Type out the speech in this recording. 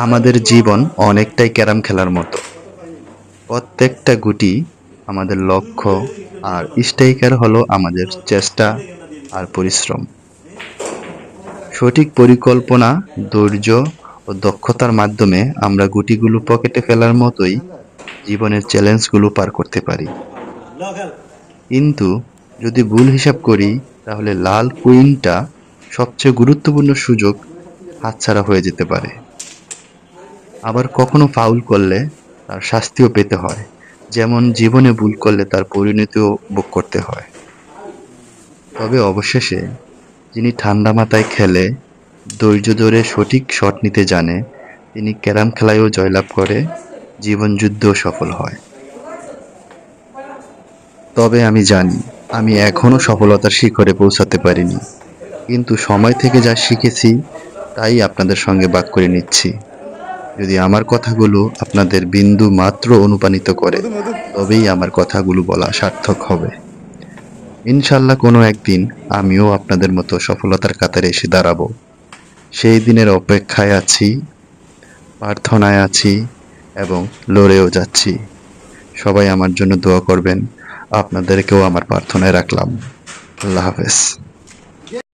আমাদের জীবন অনেকটাই ক্যারাম খেলার মতো। প্রত্যেকটা গুটি আমাদের লক্ষ্য, আর স্ট্রাইকার হলো আমাদের চেষ্টা আর পরিশ্রম। সঠিক পরিকল্পনা, ধৈর্য ও দক্ষতার মাধ্যমে আমরা গুটিগুলো পকেটে ফেলার মতোই জীবনের চ্যালেঞ্জগুলো পার করতে পারি। কিন্তু যদি ভুল হিসাব করি, তাহলে লাল কুইনটা সবচেয়ে গুরুত্বপূর্ণ সুযোগ হাতছাড়া হয়ে যেতে পারে। আবার কখনো ফাউল করলে তার শাস্তিও পেতে হয়, যেমন জীবনে ভুল করলে তার পরিণতিও ভোগ করতে হয়। তবে অবশেষে যিনি ঠান্ডা মাথায় খেলে, ধৈর্য ধরে সঠিক শট নিতে জানে, তিনি ক্যারাম খেলায়ও জয়লাভ করে, জীবনযুদ্ধেও সফল হয়। তবে আমি জানি, আমি এখনো সফলতার শিখরে পৌঁছাতে পারিনি, কিন্তু সময় থেকে যা শিখেছি তাই আপনাদের সঙ্গে ভাগ করে নিচ্ছি। যদি আমার কথাগুলো আপনাদের বিন্দু মাত্র অনুপ্রাণিত করে, তবেই আমার কথাগুলো বলা সার্থক হবে। ইনশাল্লাহ কোনো একদিন আমিও আপনাদের মতো সফলতার কাতারে এসে দাঁড়াবো। সেই দিনের অপেক্ষায় আছি, প্রার্থনায় আছি এবং লড়েও যাচ্ছি। সবাই আমার জন্য দোয়া করবেন। আপনাদেরকেও আমার প্রার্থনায় রাখলাম। আল্লাহ হাফেজ।